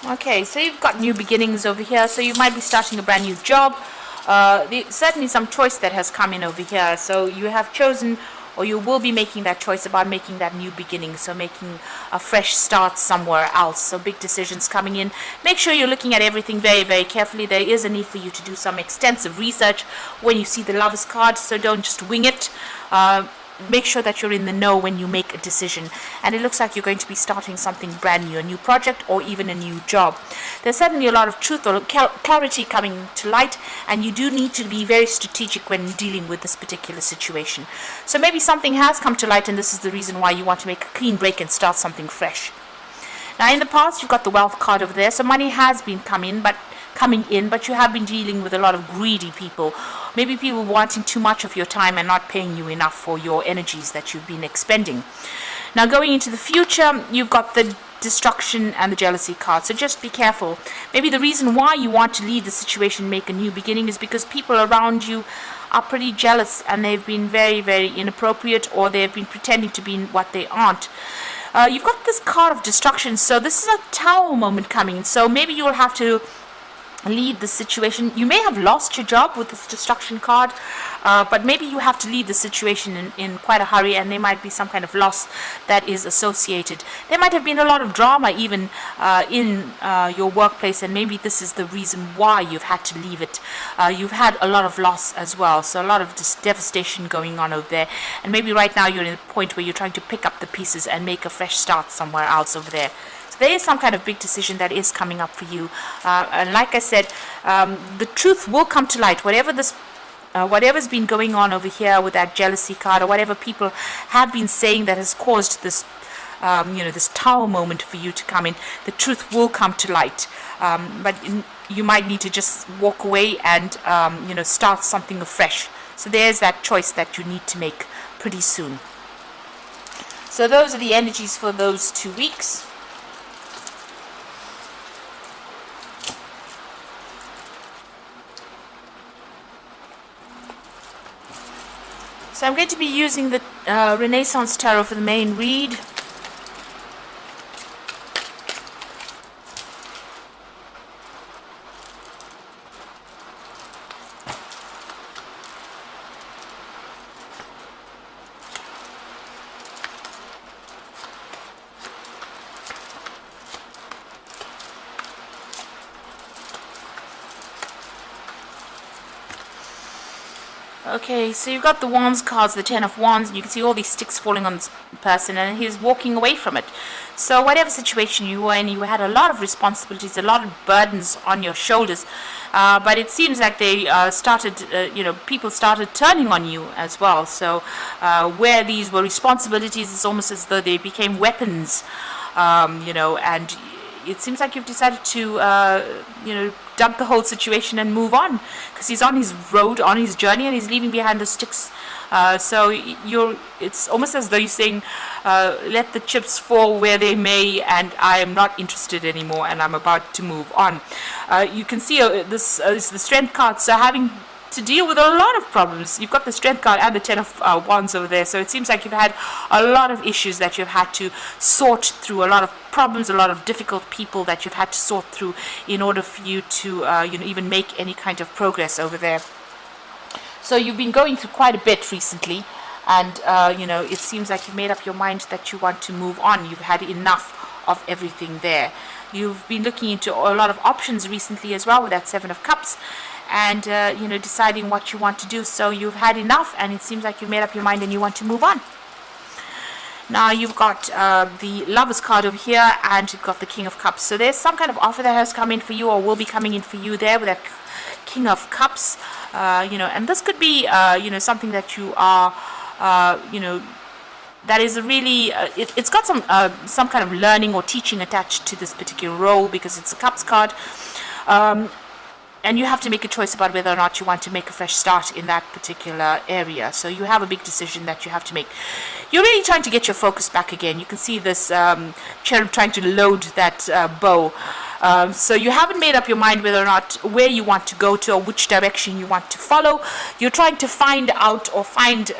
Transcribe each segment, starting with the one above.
Okay, so you've got new beginnings over here. So you might be starting a brand new job. Certainly some choice that has come in over here. So you have chosen, or you will be making that choice about making that new beginning. So making a fresh start somewhere else. So big decisions coming in. Make sure you're looking at everything very, very carefully. There is a need for you to do some extensive research when you see the Lovers card. So don't just wing it. Make sure that you're in the know when you make a decision. And it looks like you're going to be starting something brand new, a new project or even a new job. There's certainly a lot of truth or clarity coming to light, and you do need to be very strategic when dealing with this particular situation. So maybe something has come to light, and this is the reason why you want to make a clean break and start something fresh. Now in the past, you've got the wealth card over there, so money has been coming in, but you have been dealing with a lot of greedy people. Maybe people wanting too much of your time and not paying you enough for your energies that you've been expending. Now going into the future, you've got the destruction and the jealousy card. So just be careful. Maybe the reason why you want to leave the situation, make a new beginning, is because people around you are pretty jealous and they've been very, very inappropriate, or they've been pretending to be what they aren't. You've got this card of destruction, so this is a tower moment coming. So maybe you'll have to leave the situation. You may have lost your job with this destruction card, but maybe you have to leave the situation in quite a hurry, and there might be some kind of loss that is associated. There might have been a lot of drama even in your workplace, and maybe this is the reason why you've had to leave it. You've had a lot of loss as well, so a lot of devastation going on over there, and maybe right now you're in a point where you're trying to pick up the pieces and make a fresh start somewhere else over there. There is some kind of big decision that is coming up for you, and like I said, the truth will come to light. Whatever's been going on over here with that jealousy card, or whatever people have been saying that has caused this, this tower moment for you to come in, the truth will come to light. But you might need to just walk away and start something afresh. So there's that choice that you need to make pretty soon. So those are the energies for those 2 weeks. So I'm going to be using the Renaissance Tarot for the main read. Okay, so you've got the Wands cards, the Ten of Wands, and you can see all these sticks falling on this person, and he's walking away from it. So whatever situation you were in, you had a lot of responsibilities, a lot of burdens on your shoulders, but it seems like they people started turning on you as well. So where these were responsibilities, it's almost as though they became weapons, and it seems like you've decided to, dump the whole situation and move on, because he's on his road, on his journey, and he's leaving behind the sticks. So it's almost as though you're saying, let the chips fall where they may, and I am not interested anymore, and I'm about to move on. You can see this is the Strength card, so having to deal with a lot of problems. You've got the Strength card and the Ten of Wands over there, so it seems like you've had a lot of issues that you've had to sort through, a lot of problems, a lot of difficult people that you've had to sort through in order for you to even make any kind of progress over there. So you've been going through quite a bit recently, and it seems like you've made up your mind that you want to move on. You've had enough of everything there. You've been looking into a lot of options recently as well with that Seven of Cups, and deciding what you want to do. So you've had enough, and it seems like you've made up your mind and you want to move on. Now you've got the Lovers card over here, and you've got the King of Cups. So there's some kind of offer that has come in for you, or will be coming in for you there with that King of Cups. And this could be something that you are that is really it's got some kind of learning or teaching attached to this particular role, because it's a Cups card. And you have to make a choice about whether or not you want to make a fresh start in that particular area. So you have a big decision that you have to make. You're really trying to get your focus back again. You can see this cherub trying to load that bow. So you haven't made up your mind whether or not where you want to go to, or which direction you want to follow. You're trying to find out, or find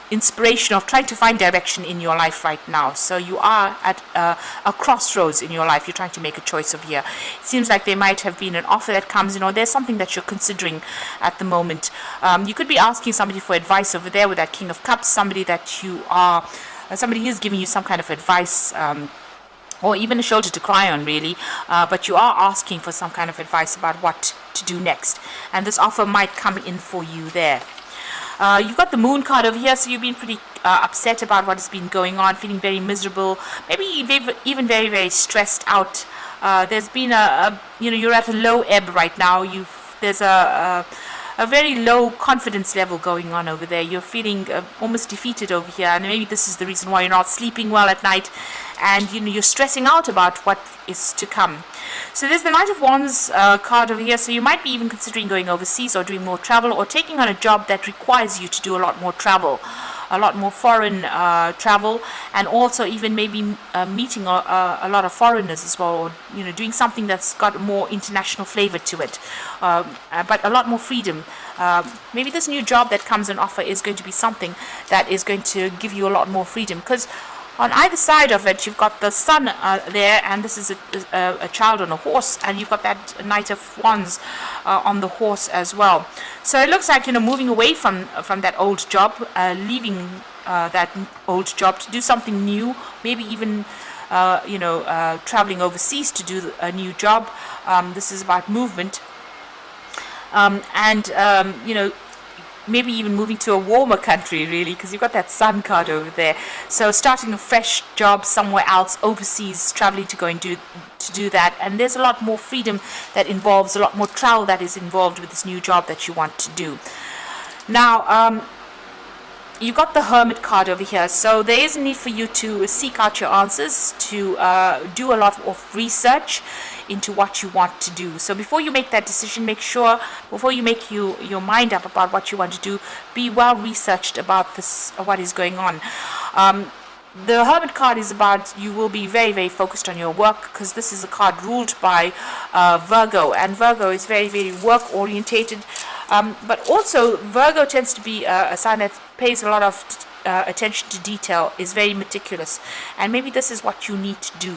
inspiration of trying to find direction in your life right now. So you are at a crossroads in your life. You're trying to make a choice over here. It seems like there might have been an offer that comes in, or there's something that you're considering at the moment. You could be asking somebody for advice over there with that King of Cups, somebody that you are, somebody is giving you some kind of advice, or even a shoulder to cry on, really, but you are asking for some kind of advice about what to do next, and this offer might come in for you there. You've got the Moon card over here, so you've been pretty upset about what has been going on, feeling very miserable, maybe even very, very stressed out. There's been you're at a low ebb right now. There's a very low confidence level going on over there. You're feeling almost defeated over here, and maybe this is the reason why you're not sleeping well at night, and you're stressing out about what is to come. So there's the Knight of Wands card over here, so you might be even considering going overseas or doing more travel, or taking on a job that requires you to do a lot more travel, a lot more foreign travel, and also even maybe meeting a lot of foreigners as well, or doing something that's got more international flavor to it, but a lot more freedom. Maybe this new job that comes on offer is going to be something that is going to give you a lot more freedom, because on either side of it, you've got the Sun there, and this is a child on a horse, and you've got that Knight of Wands on the horse as well. So it looks like moving away from that old job, leaving that old job to do something new, maybe even traveling overseas to do a new job. This is about movement, maybe even moving to a warmer country, really, because you've got that Sun card over there. So starting a fresh job somewhere else, overseas, traveling to go and do that. And there's a lot more freedom that involves, a lot more travel that is involved with this new job that you want to do. Now, you got the Hermit card over here, so there is a need for you to seek out your answers, to do a lot of research into what you want to do. So before you make that decision, make sure, before you make your mind up about what you want to do, be well researched about this, what is going on. The Hermit card is about, you will be very, very focused on your work, because this is a card ruled by Virgo, and Virgo is very, very work orientated. But also Virgo tends to be a sign that pays a lot of attention to detail, is very meticulous, and maybe this is what you need to do.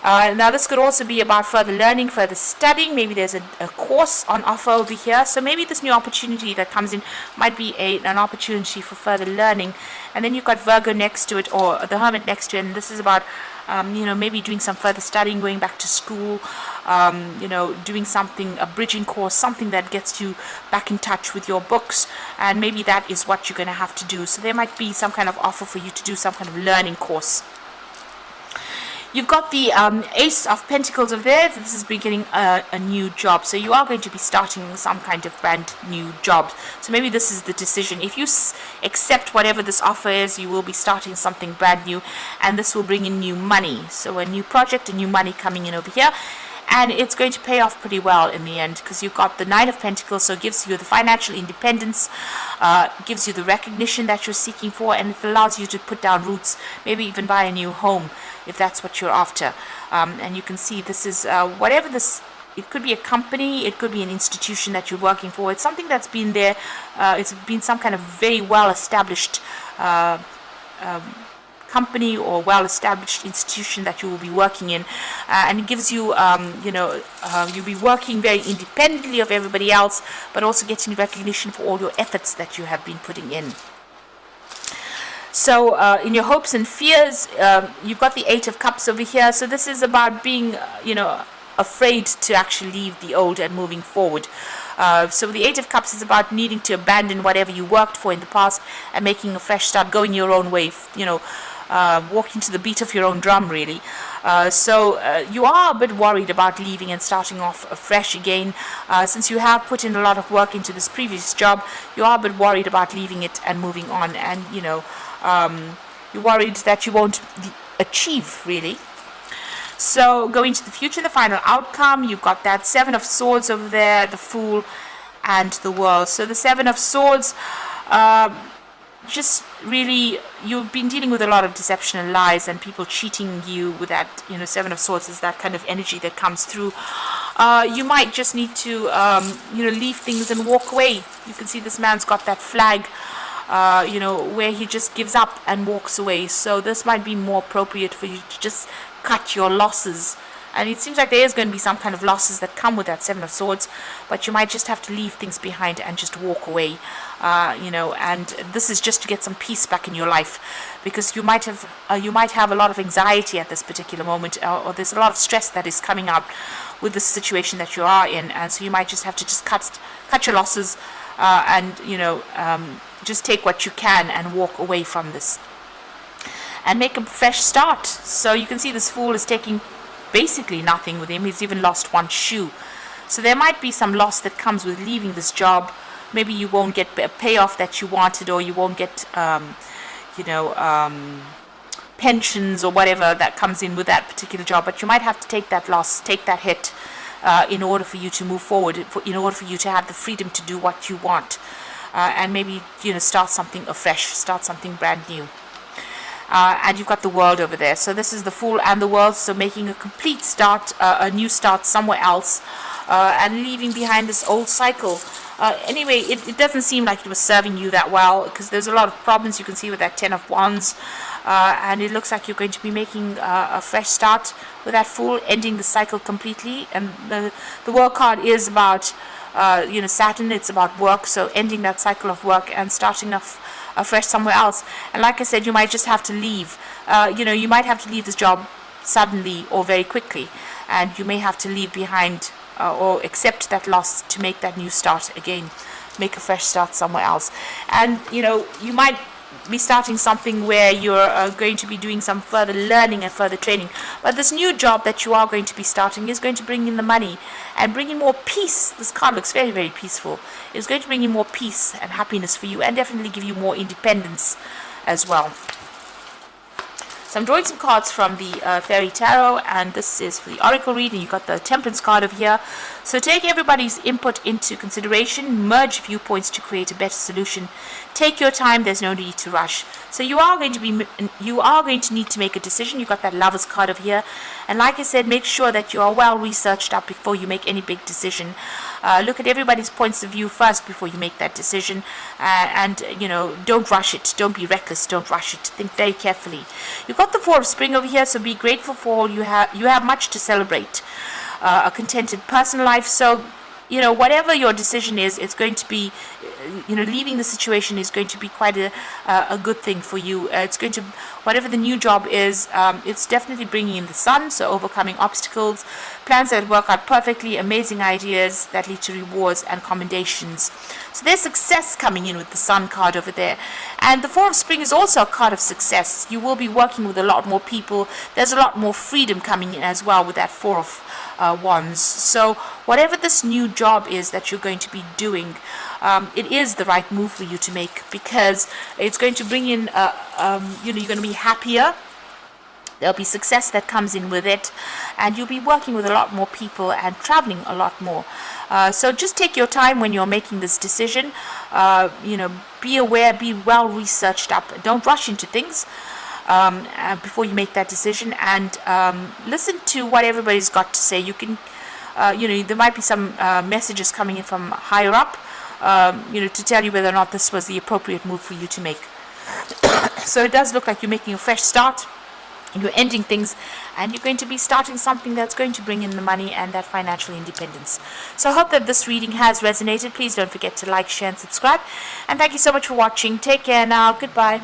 Now this could also be about further learning, further studying. Maybe there's a course on offer over here, so maybe this new opportunity that comes in might be an opportunity for further learning. And then you've got Virgo next to it, or the Hermit next to it, and this is about maybe doing some further studying, going back to school, doing something, a bridging course, something that gets you back in touch with your books, and maybe that is what you're going to have to do. So there might be some kind of offer for you to do some kind of learning course. You've got the Ace of Pentacles over there. This is beginning a new job. So you are going to be starting some kind of brand new job. So maybe this is the decision. If you accept whatever this offer is, you will be starting something brand new, and this will bring in new money. So a new project, a new money coming in over here. And it's going to pay off pretty well in the end, because you've got the Nine of Pentacles, so it gives you the financial independence, gives you the recognition that you're seeking for, and it allows you to put down roots, maybe even buy a new home, if that's what you're after. And you can see this is whatever this, it could be a company, it could be an institution that you're working for. It's something that's been there, it's been some kind of very well-established company or well-established institution that you will be working in, and it gives you, you'll be working very independently of everybody else, but also getting recognition for all your efforts that you have been putting in. So in your hopes and fears, you've got the Eight of Cups over here. So this is about being, afraid to actually leave the old and moving forward. So the Eight of Cups is about needing to abandon whatever you worked for in the past and making a fresh start, going your own way, walking to the beat of your own drum, really. So you are a bit worried about leaving and starting off afresh again. Since you have put in a lot of work into this previous job, you are a bit worried about leaving it and moving on, and you're worried that you won't achieve, really. So going to the future, the final outcome, you've got that Seven of Swords over there, the Fool, and the World. So the Seven of Swords, just really, you've been dealing with a lot of deception and lies and people cheating you with that, Seven of Swords is that kind of energy that comes through. You might just need to, leave things and walk away. You can see this man's got that flag where he just gives up and walks away. So this might be more appropriate for you to just cut your losses. And it seems like there is going to be some kind of losses that come with that Seven of Swords, but you might just have to leave things behind and just walk away, and this is just to get some peace back in your life, because you might have a lot of anxiety at this particular moment, or there's a lot of stress that is coming up with the situation that you are in, and so you might just have to just cut your losses, and just take what you can and walk away from this and make a fresh start. So you can see this Fool is taking basically nothing with him. He's even lost one shoe. So there might be some loss that comes with leaving this job. Maybe you won't get a payoff that you wanted, or you won't get pensions or whatever that comes in with that particular job, but you might have to take that loss, take that hit, in order for you to move forward, in order for you to have the freedom to do what you want, and maybe start something afresh, start something brand new. And you've got the World over there. So this is the Fool and the World. So making a complete start, a new start somewhere else, and leaving behind this old cycle. Anyway, it doesn't seem like it was serving you that well, because there's a lot of problems you can see with that Ten of Wands. And it looks like you're going to be making a fresh start with that Fool, ending the cycle completely. And the World card is about Saturn. It's about work, so ending that cycle of work and starting off afresh somewhere else. And like I said, you might just have to leave. You might have to leave this job suddenly or very quickly, and you may have to leave behind or accept that loss to make that new start again, make a fresh start somewhere else. And you might be starting something where you're going to be doing some further learning and further training, but this new job that you are going to be starting is going to bring in the money and bring in more peace. This card looks very, very peaceful. It's going to bring in more peace and happiness for you, and definitely give you more independence as well. So I'm drawing some cards from the Fairy Tarot, and this is for the Oracle reading. You've got the Temperance card over here. So take everybody's input into consideration, merge viewpoints to create a better solution. Take your time, there's no need to rush. So you are going to need to make a decision. You've got that Lovers card over here. And like I said, make sure that you are well researched up before you make any big decision. Look at everybody's points of view first before you make that decision, and don't rush it, don't be reckless, don't rush it, think very carefully. You've got the Four of Spring over here, so be grateful for all you have. You have much to celebrate, a contented personal life. So whatever your decision is, it's going to be, leaving the situation is going to be quite a good thing for you. It's going to, whatever the new job is, it's definitely bringing in the sun, so overcoming obstacles, plans that work out perfectly, amazing ideas that lead to rewards and commendations. So there's success coming in with the Sun card over there. And the Four of Spring is also a card of success. You will be working with a lot more people. There's a lot more freedom coming in as well with that Four of Wands. So whatever this new job is that you're going to be doing, it is the right move for you to make, because it's going to bring in, you're going to be happier. There'll be success that comes in with it, and you'll be working with a lot more people and traveling a lot more. So just take your time when you're making this decision. Be aware, be well researched up. Don't rush into things before you make that decision, and listen to what everybody's got to say. You can, there might be some messages coming in from higher up, to tell you whether or not this was the appropriate move for you to make. So it does look like you're making a fresh start. You're ending things, and you're going to be starting something that's going to bring in the money and that financial independence. So I hope that this reading has resonated. Please don't forget to like, share, and subscribe. And thank you so much for watching. Take care now. Goodbye.